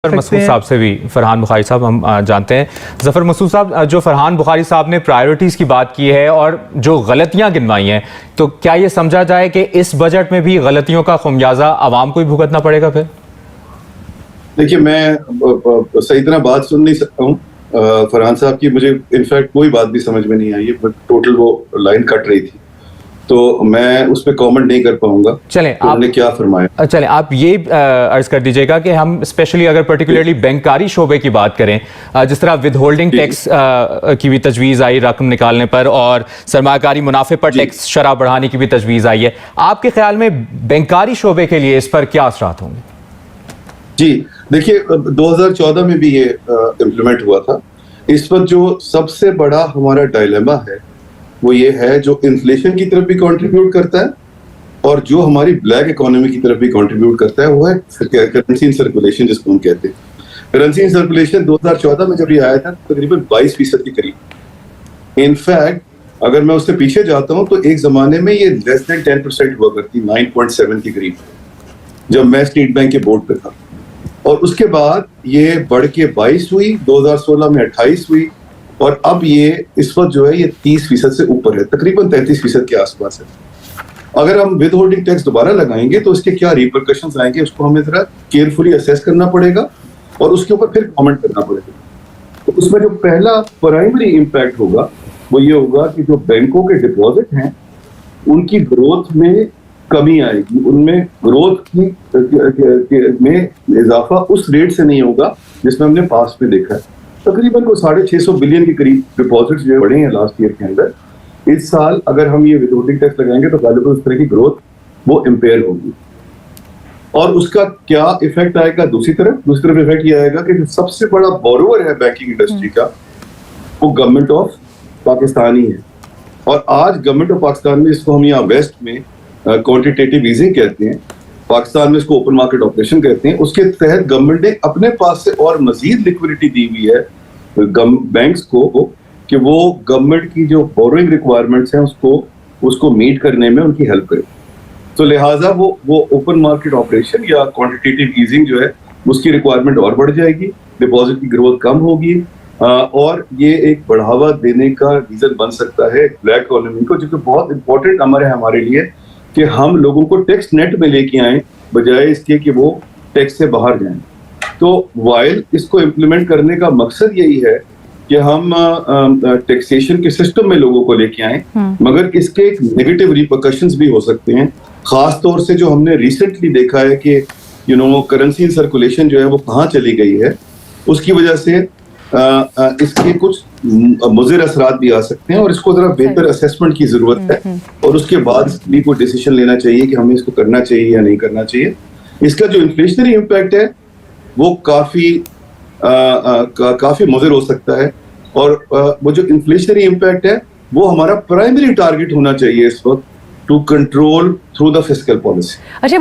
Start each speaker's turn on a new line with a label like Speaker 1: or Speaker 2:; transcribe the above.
Speaker 1: जफर मसूद साहब से भी फरहान बुखारी साहब हम जानते हैं। जफर मसूद साहब, जो फरहान बुखारी साहब ने प्रायोरिटीज़ की बात की है और जो गलतियां गिनवाई हैं, तो क्या ये समझा जाए कि इस बजट में भी गलतियों का खुमियाजा आवाम को ही भुगतना पड़ेगा? फिर
Speaker 2: देखिए, मैं सही तरह बात सुन नहीं सकता हूँ फरहान साहब की। मुझे इनफैक्ट कोई बात भी समझ में नहीं आई है, टोटल वो लाइन कट रही थी, तो मैं उस पर कमेंट नहीं कर पाऊंगा।
Speaker 1: चलें,
Speaker 2: तो आपने क्या फरमाया?
Speaker 1: चलें, आप ये अर्ज कर दीजिएगा कि हम स्पेशली अगर पर्टिकुलरली बैंकारी शोबे की बात करें, जिस तरह विद होल्डिंग टैक्स की भी तजवीज़ आई रकम निकालने पर, और सरमाकारी मुनाफे पर टैक्स शरह बढ़ाने की भी तजवीज़ आई है, आपके ख्याल में बैंकारी शोबे के लिए इस पर क्या असरात होंगे?
Speaker 2: जी देखिए, 2014 में भी ये इम्प्लीमेंट हुआ था। इस वक्त जो सबसे बड़ा हमारा डायलेमा है वो ये है, जो इन्फ्लेशन की तरफ भी कंट्रीब्यूट करता है और जो हमारी ब्लैक इकोनॉमी की तरफ भी कंट्रीब्यूट करता है, वो है करेंसी इन सर्कुलेशन, जिसको हम कहते हैं। करेंसी इन सर्कुलेशन 2014 में जब ये आया था तकरीबन 22% के करीब। इनफैक्ट अगर मैं उससे पीछे जाता हूं तो एक जमाने में ये लेस देन 10% हुआ करती, 9.7 के करीब, जब मैं स्टेट बैंक के बोर्ड पे था। और उसके बाद ये बढ़ के 22 हुई, 2016 में 28 हुई, और अब ये इस वक्त जो है ये 30% से ऊपर है, तकरीबन 33% के आसपास है। अगर हम विद होल्डिंग टैक्स दोबारा लगाएंगे तो इसके क्या रिपरकशंस आएंगे, उसको हमें जरा केयरफुली असेस करना पड़ेगा और उसके ऊपर फिर कमेंट करना पड़ेगा। तो उसमें जो पहला प्राइमरी इम्पैक्ट होगा वो ये होगा कि जो बैंकों के डिपॉजिट हैं उनकी ग्रोथ में कमी आएगी, उनमें ग्रोथ की में इजाफा उस रेट से नहीं होगा जिसमें हमने पास्ट में देखा है। तकरीबन को 650 बिलियन के करीब डिपॉजिट्स जो बढ़े हैं लास्ट ईयर के अंदर। इस साल अगर हम ये विद होल्डिंग टैक्स लगाएंगे तो गालिबन उस तरह की ग्रोथ वो इम्पेयर होगी। और उसका क्या इफेक्ट आएगा? दूसरी तरफ इफेक्ट ये आएगा कि जो सबसे बड़ा बोरोवर है बैंकिंग इंडस्ट्री का, वो गवर्नमेंट ऑफ पाकिस्तान ही है। और आज गवर्नमेंट ऑफ पाकिस्तान में, इसको हम यहाँ वेस्ट में क्वांटिटेटिव ईजिंग कहते हैं, पाकिस्तान में इसको ओपन मार्केट ऑपरेशन कहते हैं, उसके तहत गवर्नमेंट ने अपने पास से और मजीद लिक्विडिटी दी हुई है बैंक्स को कि वो गवर्नमेंट की जो बोरोइंग रिक्वायरमेंट्स हैं उसको मीट करने में उनकी हेल्प करे। तो लिहाजा वो ओपन मार्केट ऑपरेशन या क्वांटिटेटिव ईजिंग जो है उसकी रिक्वायरमेट और बढ़ जाएगी, डिपॉजिट की ग्रोथ कम होगी, और ये एक बढ़ावा देने का रीजन बन सकता है ब्लैक इकोनॉमी को, जो कि बहुत इंपॉर्टेंट हमारे लिए, कि हम लोगों को टैक्स नेट में लेके आए बजाय इसके कि वो टैक्स से बाहर जाएं। तो वाइल इसको इम्प्लीमेंट करने का मकसद यही है कि हम टैक्सेशन के सिस्टम में लोगों को लेके आए, मगर इसके एक नेगेटिव रिपरकशंस भी हो सकते हैं। खास तौर से जो हमने रिसेंटली देखा है कि करेंसी इन सर्कुलेशन जो है वो कहाँ चली गई है, उसकी वजह से इसके कुछ मुज़िर असरात भी आ सकते हैं, और इसको जरा बेहतर असेसमेंट की जरूरत है, और उसके बाद भी कोई डिसीजन लेना चाहिए कि हमें इसको करना चाहिए या नहीं करना चाहिए। इसका जो इन्फ्लेशनरी इम्पैक्ट है वो काफी मुज़िर हो सकता है, और वो जो इन्फ्लेशनरी इम्पैक्ट है वो हमारा प्राइमरी टारगेट होना चाहिए इस वक्त, to control through the fiscal policy.
Speaker 3: अच्छा,